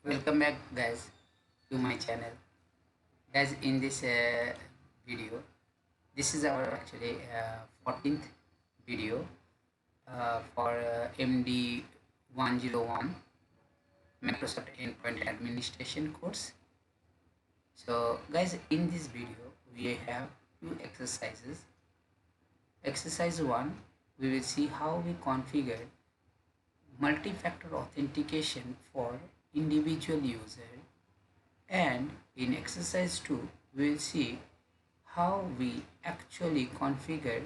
Welcome back, guys, to my channel. Guys, in this video, this is our actually 14th video for MD 101 Microsoft Endpoint Administration course. So, guys, in this video, we have two exercises. Exercise 1, we will see how we configure multi-factor authentication for individual user, and in exercise 2 we will see how we actually configure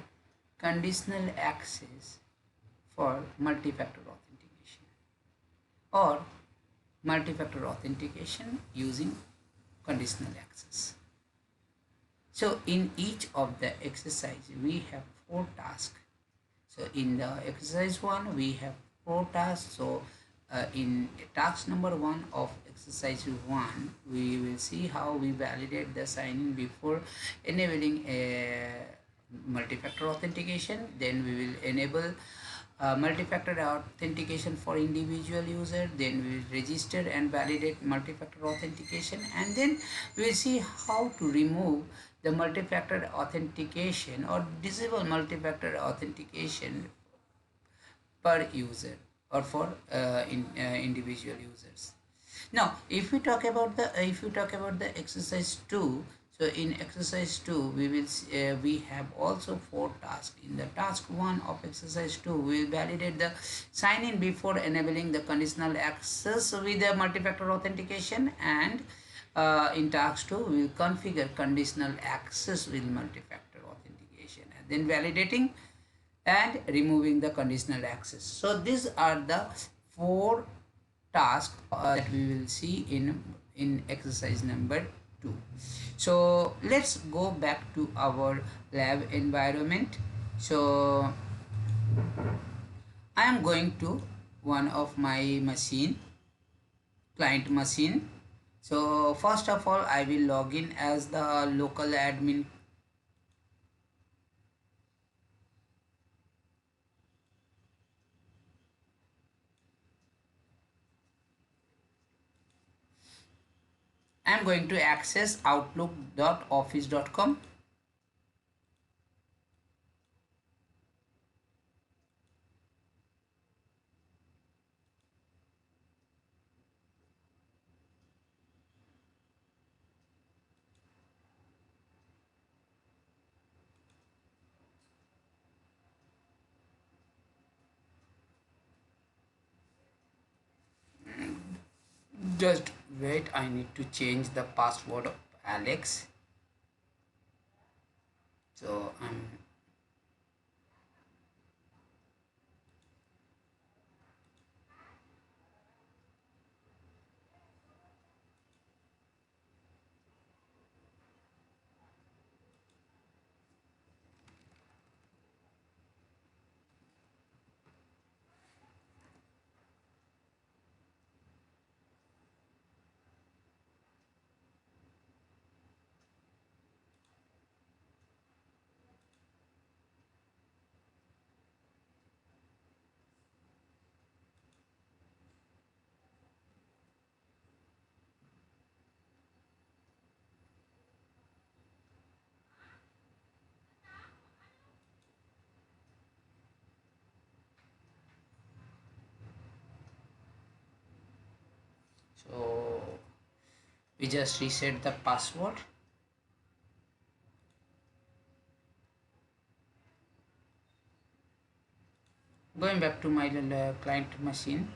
conditional access for multi-factor authentication or multi-factor authentication using conditional access. So in each of the exercise we have four tasks. So in the exercise 1 we have four tasks. So in task number 1 of exercise 1 we will see how we validate the sign-in before enabling a multi-factor authentication. Then we will enable multi-factor authentication for individual user. Then we will register and validate multi-factor authentication, and then we will see how to remove the multi-factor authentication or disable multi-factor authentication per user or for individual users. Now if we talk about the exercise 2, so in exercise 2 we will we have also four tasks. In the task 1 of exercise 2 we will validate the sign in before enabling the conditional access with the multi-factor authentication, and in task 2 we will configure conditional access with multi-factor authentication, and then validating and removing the conditional access. So these are the four tasks that we will see in exercise number 2. So let's go back to our lab environment. So I am going to one of my machine, client machine. So first of all I will log in as the local admin. I am going to access outlook.office.com. Just wait, I need to change the password of Alex. So I'm so we just reset the password. Going back to my client machine.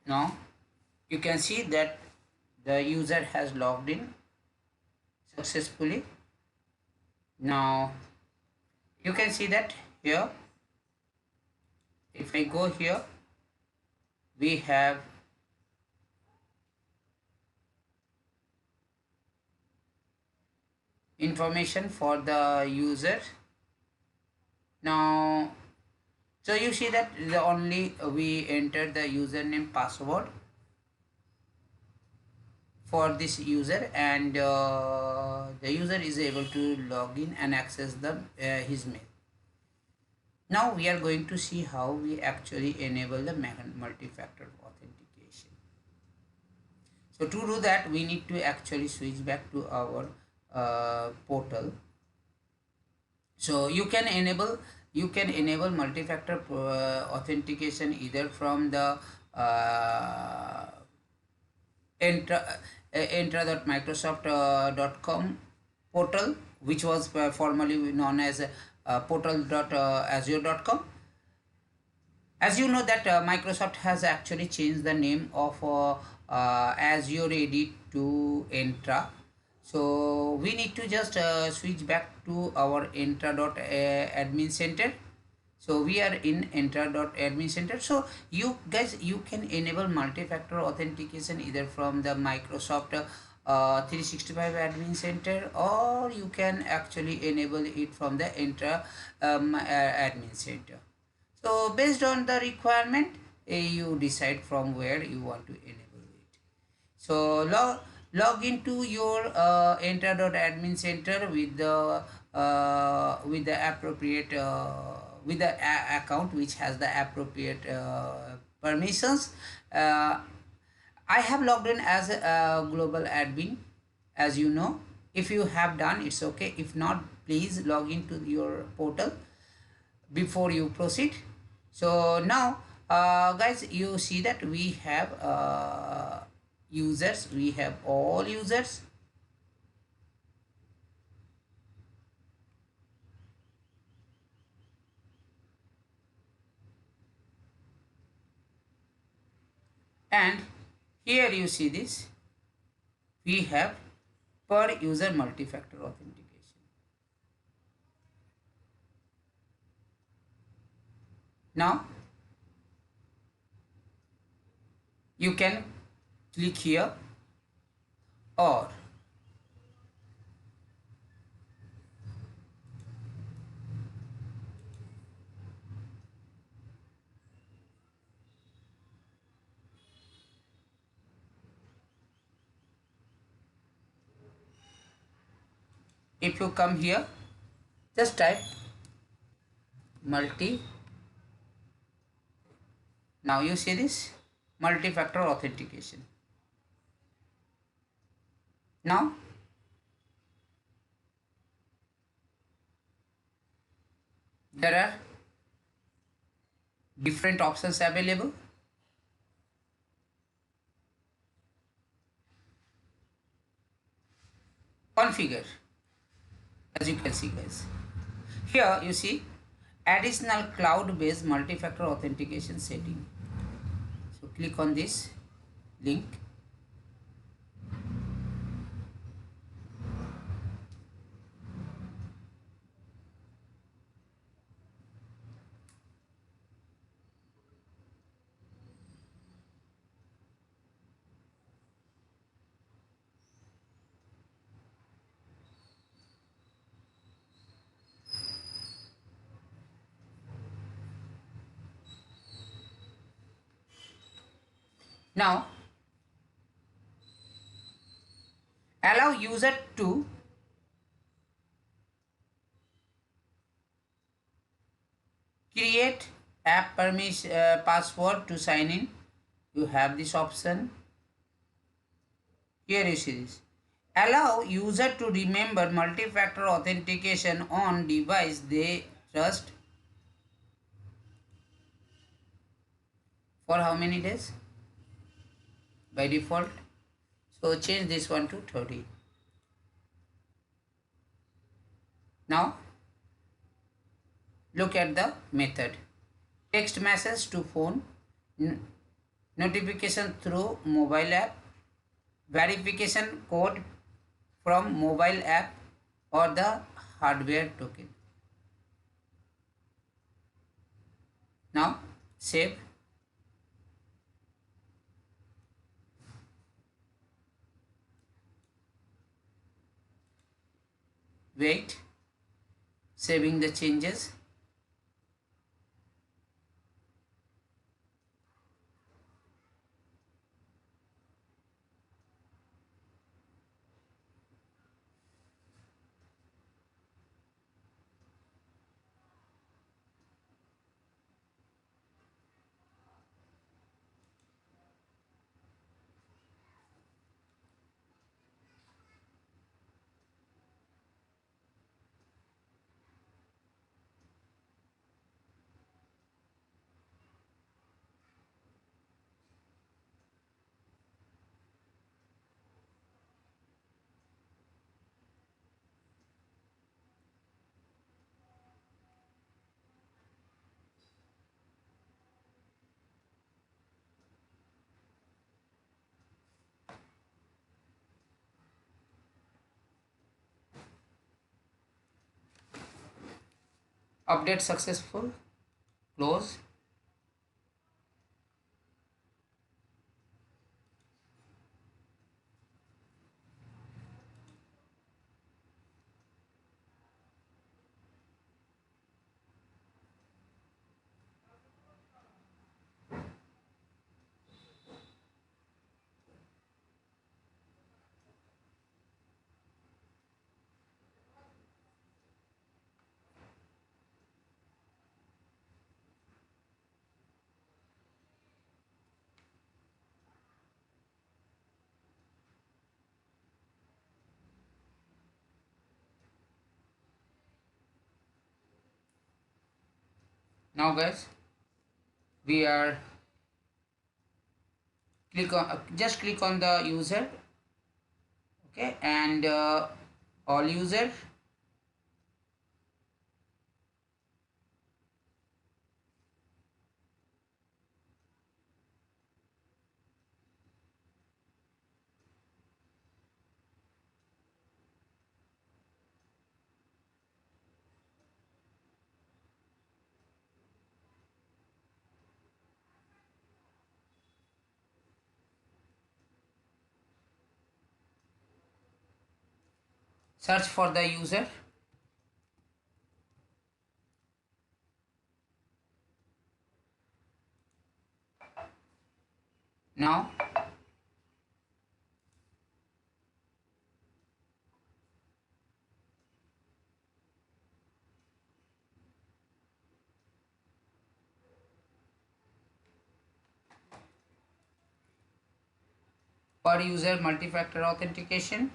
Now you can see that the user has logged in successfully. Now you can see that here, if I go here, we have information for the user. Now, so you see that the only we enter the username password for this user, and the user is able to log in and access the his mail. Now we are going to see how we actually enable the multi-factor authentication. So to do that, we need to actually switch back to our portal. So you can enable multi-factor authentication either from the uh, entra.microsoft.com portal, which was formerly known as portal.azure.com. As you know that Microsoft has actually changed the name of Azure AD to Entra. So we need to just switch back to our Entra.admin center. So we are in Entra.admin center. So you guys, you can enable multi-factor authentication either from the Microsoft 365 admin center, or you can actually enable it from the Entra admin center. So based on the requirement, you decide from where you want to enable it. So log into your enter.admin center with the appropriate with the account which has the appropriate permissions. I have logged in as a global admin, as you know. If you have done, it's okay. If not, please log into your portal before you proceed. So now guys, you see that we have users, we have all users, and here you see this, we have per user multi-factor authentication. Now you can click here, or if you come here, just type multi. Now you see this multi-factor authentication. Now there are different options available. Configure, as you can see guys, here you see additional cloud-based multi-factor authentication setting. So click on this link. Now allow user to create app permission password to sign in. You have this option. Here you see this. Allow user to remember multi-factor authentication on device they trust for how many days? By default. So change this one to 30. Now look at the method. Text message to phone. notification through mobile app, verification code from mobile app or the hardware token. Now save. Wait, saving the changes. Update successful. Close. Now guys, we are click on just click on the user, okay, and all user. Search for the user. Now per user multi-factor authentication.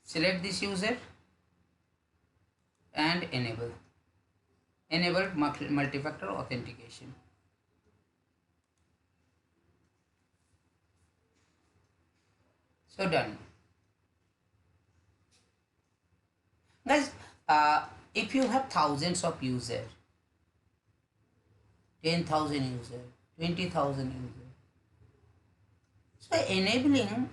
Select this user and enable multi-factor authentication. So done. Guys, if you have thousands of users, 10,000 users, 20,000 users, so enabling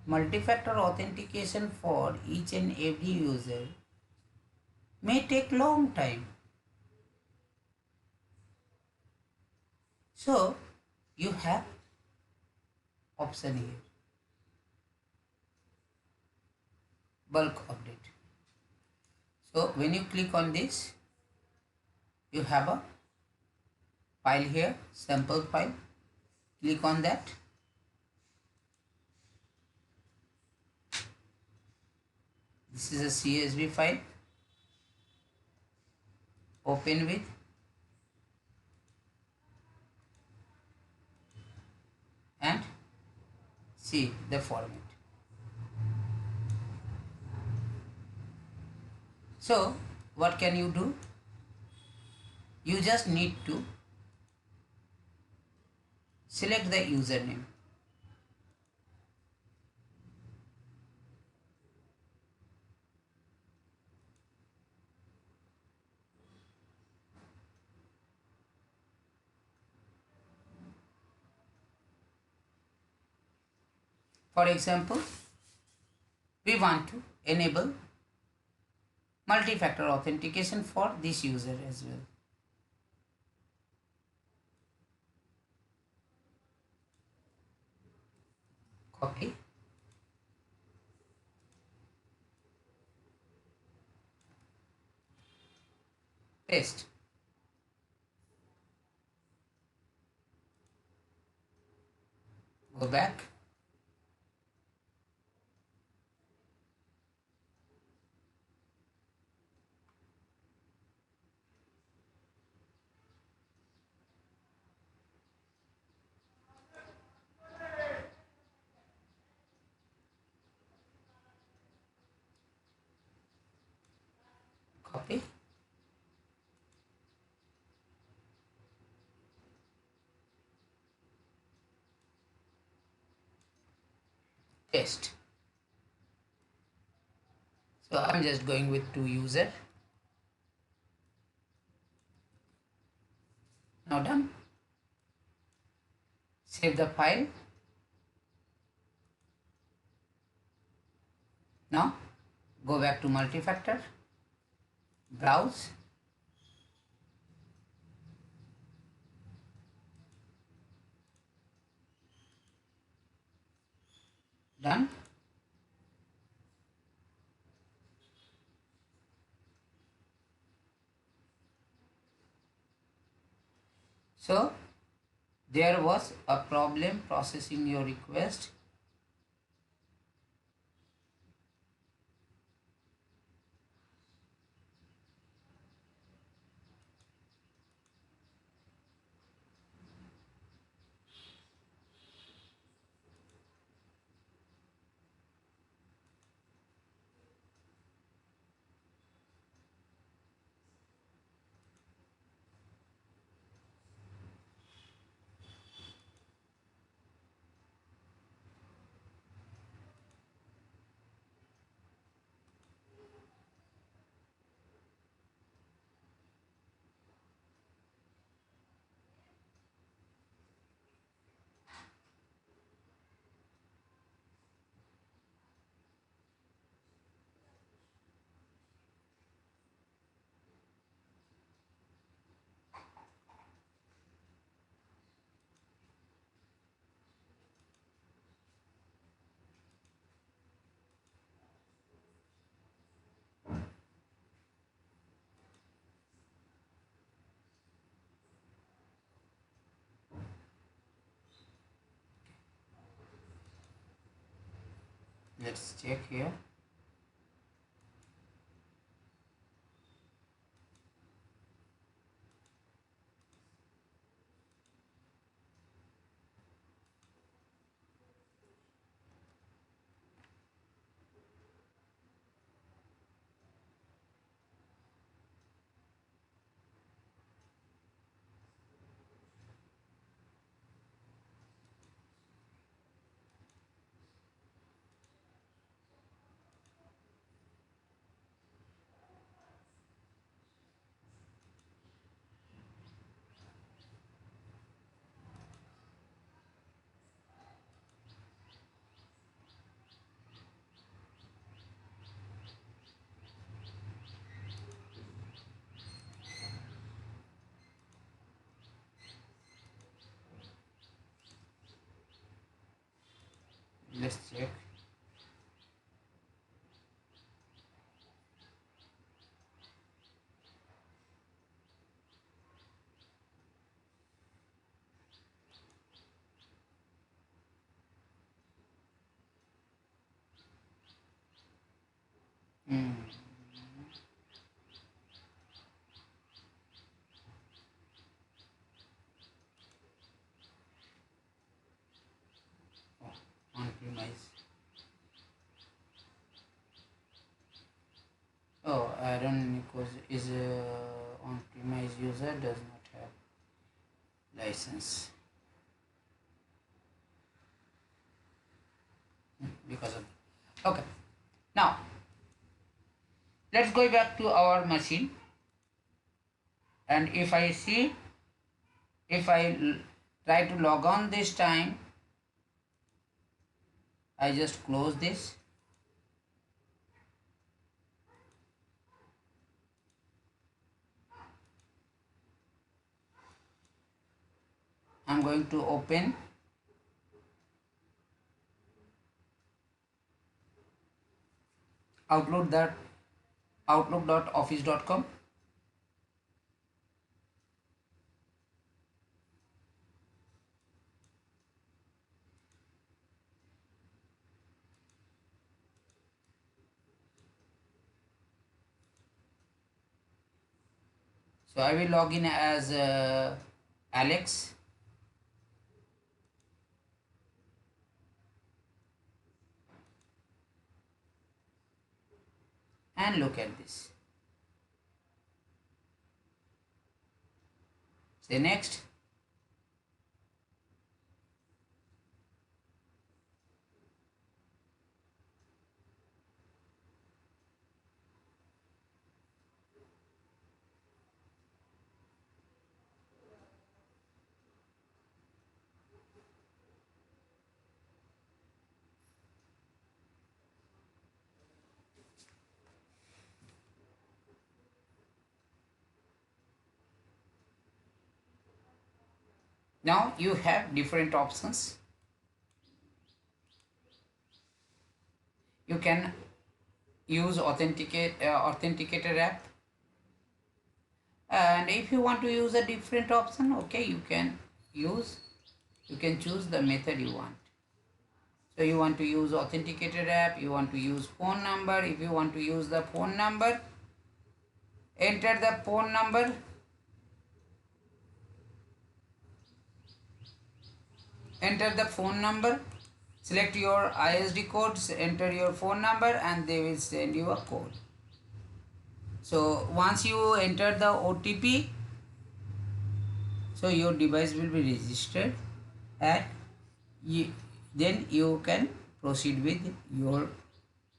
multi-factor authentication for each and every user may take long time. So you have option here, bulk update. So when you click on this, you have a file here, sample file. Click on that. This is a CSV file. Open with, and see the format. So what can you do? You just need to select the username. For example, we want to enable multi-factor authentication for this user as well. Copy, paste. Go back. Copy, paste. So I'm just going with to user. Now done. Save the file. Now go back to multi-factor, browse, done. So there was a problem processing your request. Let's check here. Let's check. Hmm. Oh, on-premise. Oh, I don't because is on-premise user does not have license because of. Okay. Now let's go back to our machine, and if I see, if I try to log on this time, I just close this. I'm going to open outlook.office.com. So I will log in as Alex, and look at this. Say next. Now you have different options. You can use authenticator app, and if you want to use a different option, okay, you can choose the method you want. So you want to use authenticator app, you want to use phone number. If you want to use the phone number, enter the phone number. Enter the phone number, select your ISD codes, enter your phone number, and they will send you a code. So once you enter the OTP, so your device will be registered, and then you can proceed with your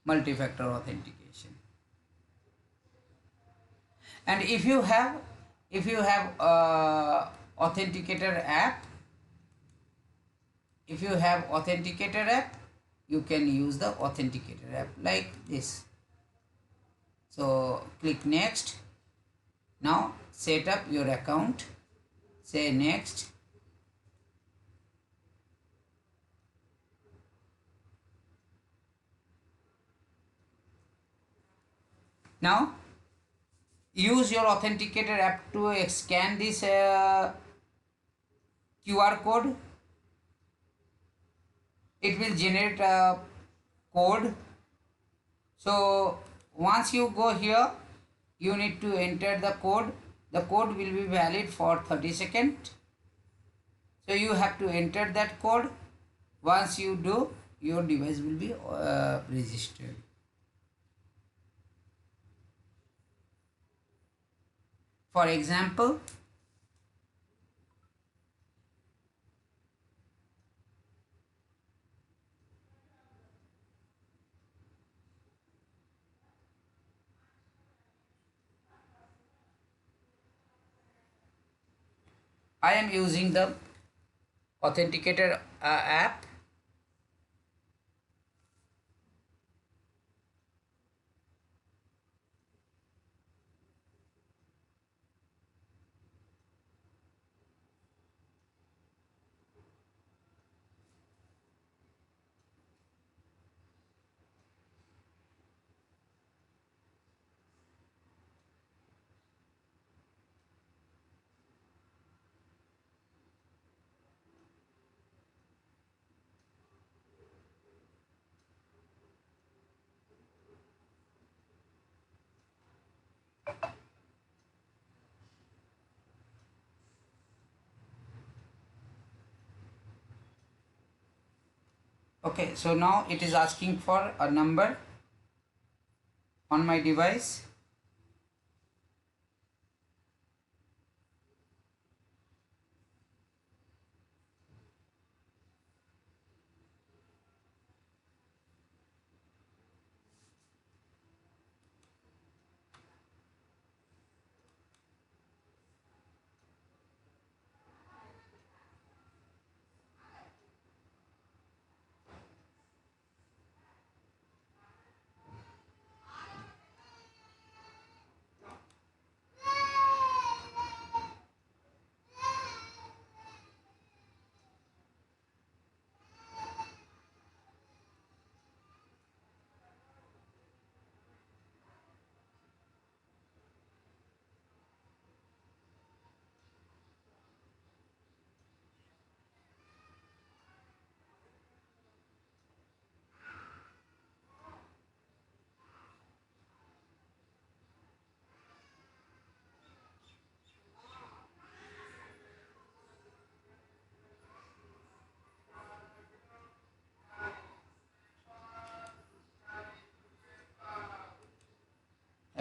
multi-factor authentication. And if you have authenticator app, if you have authenticator app, you can use the authenticator app like this. So click next. Now set up your account. Say next. Now use your authenticator app to scan this QR code. It will generate a code. So once you go here, you need to enter the code. The code will be valid for 30 seconds. So you have to enter that code. Once you do, your device will be registered. For example, I am using the authenticator app. Okay, so now it is asking for a number on my device.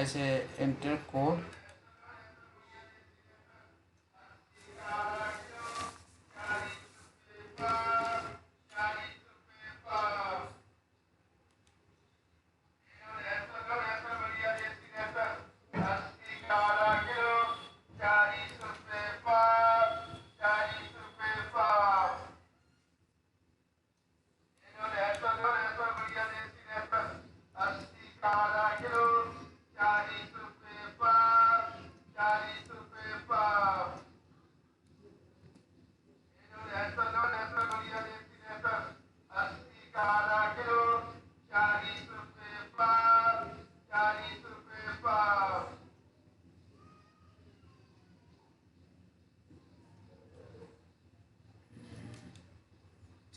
I say enter code.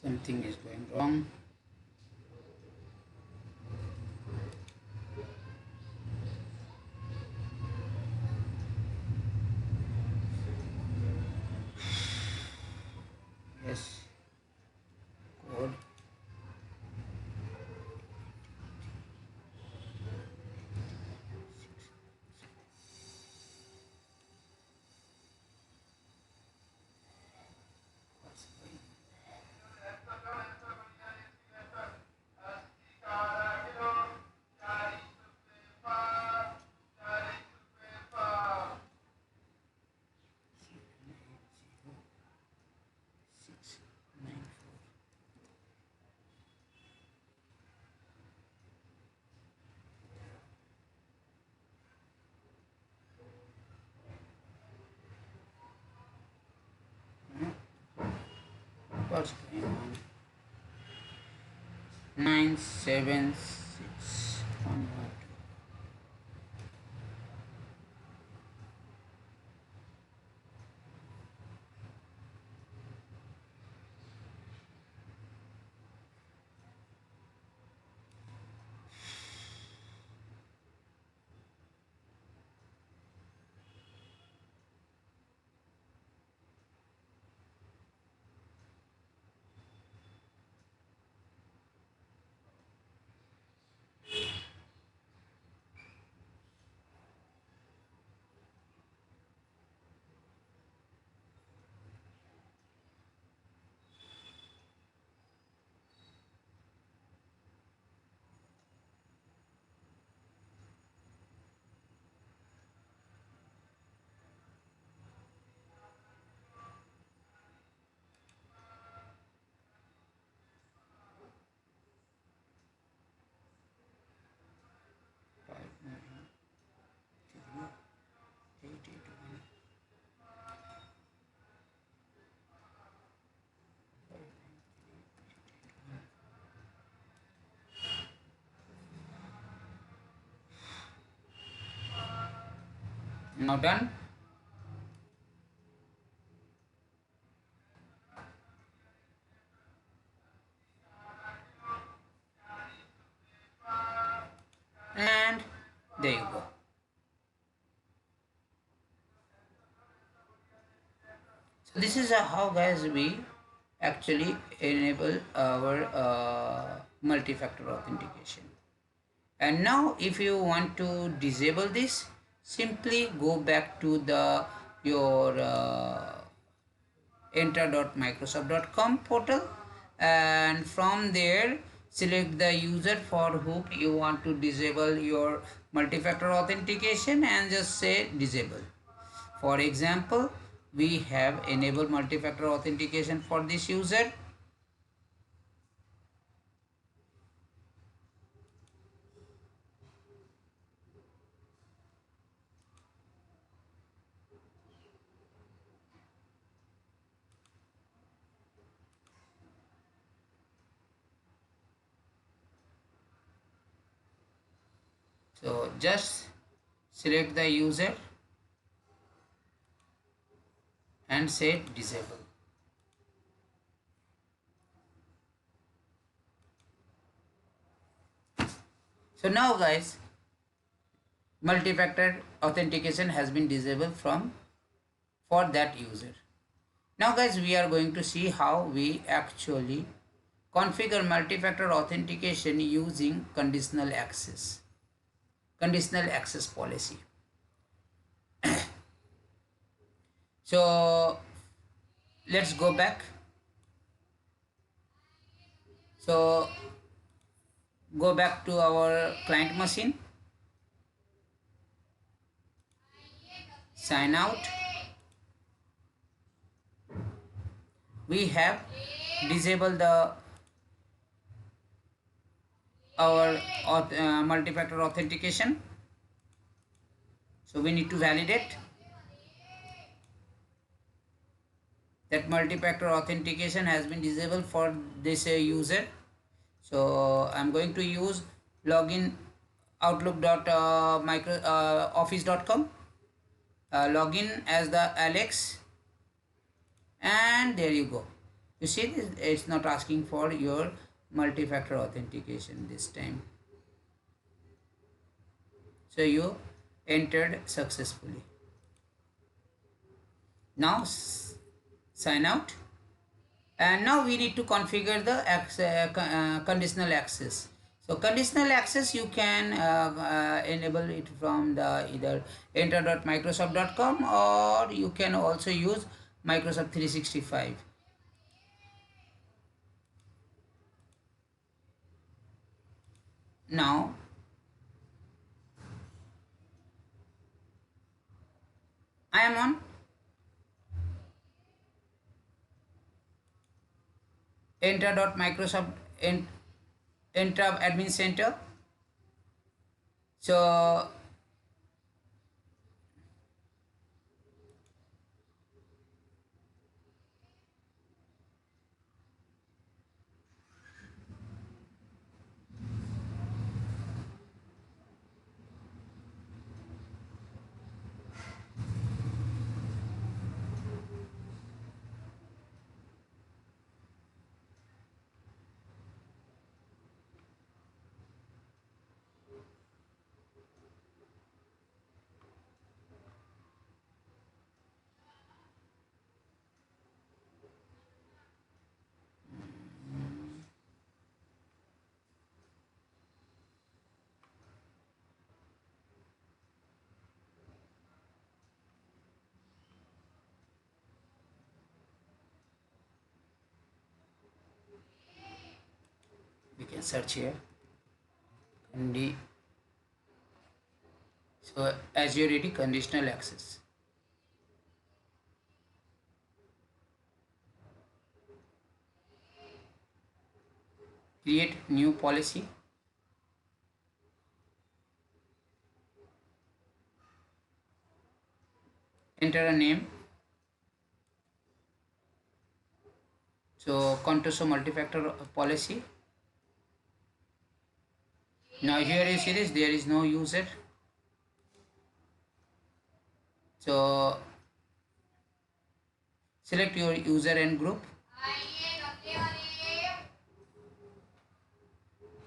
Something is going wrong. Yes, code. What's going on? 694. What's going on? 976 1. Now done. And there you go. So this is how guys we actually enable our multi-factor authentication. And now if you want to disable this, simply go back to the your enter.microsoft.com portal, and from there select the user for whom you want to disable your multi-factor authentication and just say disable. For example, we have enabled multi-factor authentication for this user. So just select the user and say disable. So now guys, multi-factor authentication has been disabled for that user. Now guys, we are going to see how we actually configure multi-factor authentication using conditional access. conditional access policy. So let's go back. So go back to our client machine, sign out. We have disabled the our multi-factor authentication. So we need to validate that multi-factor authentication has been disabled for this user. So I'm going to use login outlook.office.com, login as the Alex, and there you go. You see this, it's not asking for your multi-factor authentication this time. So you entered successfully. Now sign out, and now we need to configure the conditional access. So conditional access, you can enable it from the either enter.microsoft.com, or you can also use Microsoft 365. Now I am on enter.microsoft enter admin center. So we can search here Pandy. So as you're ready, conditional access. Create new policy. Enter a name. So Contoso multi-factor policy. Now here you see this, there is no user. So select your user and group.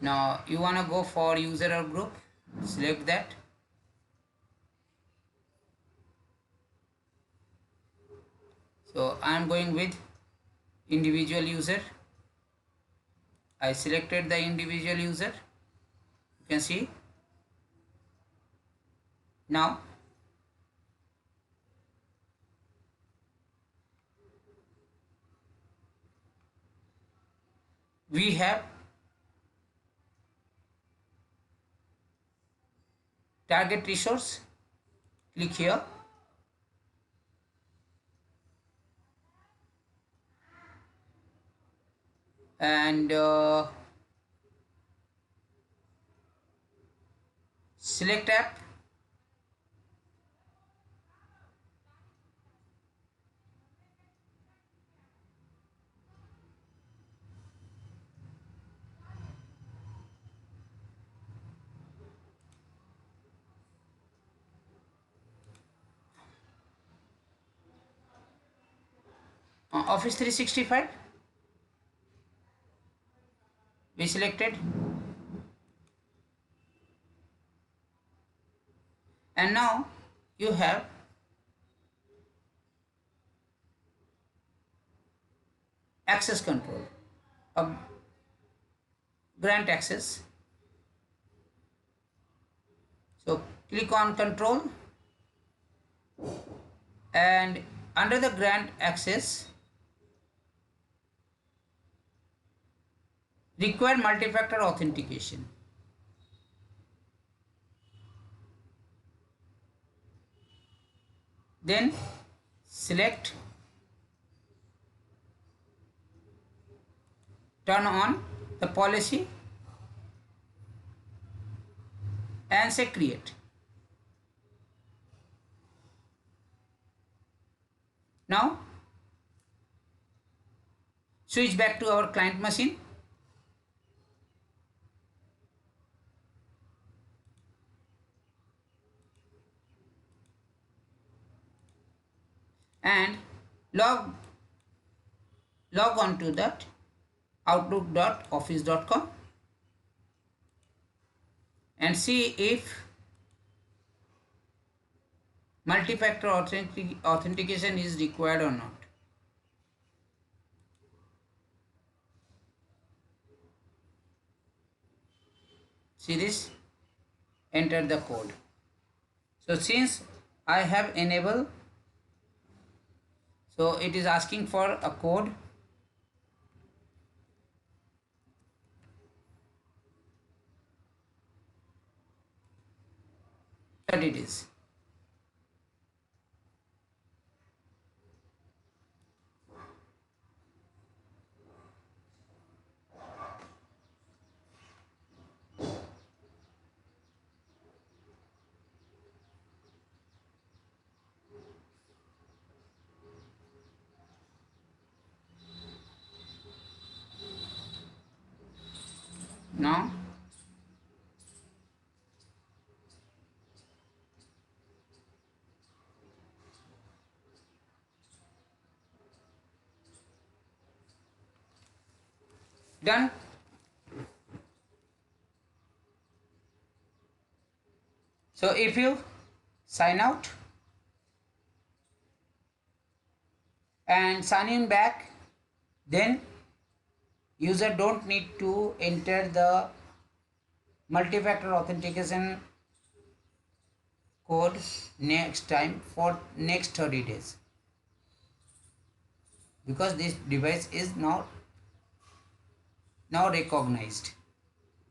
Now you want to go for user or group, select that. So I am going with individual user. I selected the individual user. You can see. Now we have target resource. Click here. And select app. Office 365 we selected, and now you have access control, grant access. So click on control, and under the grant access, require multi-factor authentication. Then select turn on the policy and say create. Now switch back to our client machine. And log on to that outlook.office.com and see if multi-factor authentication is required or not. See this, enter the code. So since I have enabled, so it is asking for a code. That it is. Now done. So if you sign out and sign in back, then user don't need to enter the multi-factor authentication code next time for next 30 days, because this device is now recognized,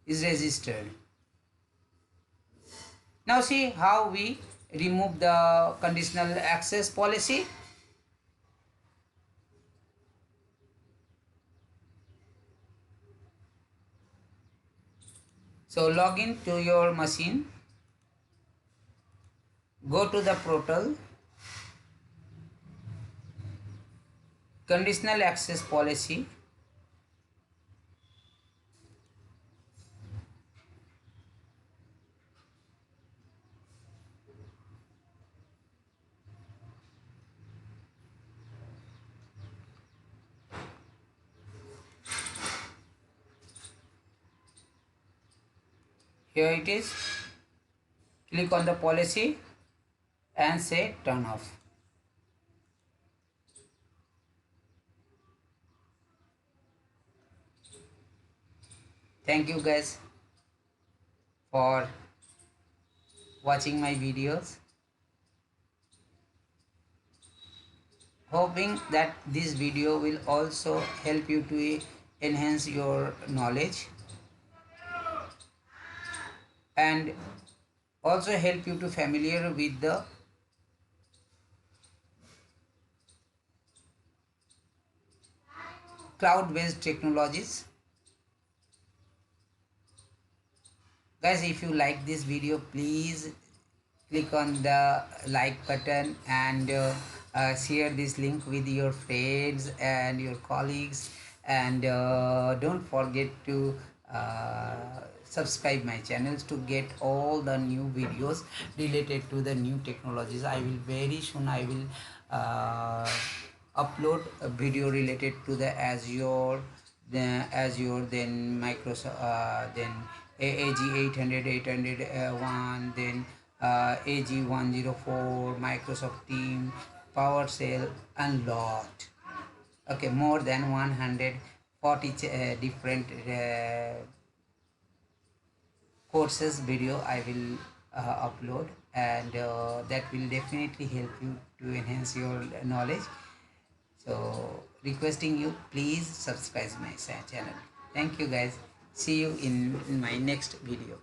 is registered. Now see how we remove the conditional access policy. So log in to your machine, go to the portal, conditional access policy, here it is. Click on the policy and say turn off. Thank you guys for watching my videos. Hoping that this video will also help you to enhance your knowledge and also help you to familiar with the cloud-based technologies. Guys, if you like this video, please click on the like button and share this link with your friends and your colleagues, and don't forget to subscribe my channels to get all the new videos related to the new technologies. I will very soon upload a video related to the Azure, then Microsoft, then AAG 800, 801, then AG104, Microsoft Team, PowerShell, and lot. Okay, more than 140 different courses video I will upload, and that will definitely help you to enhance your knowledge. So requesting you, please subscribe my channel. Thank you guys. See you in my next video.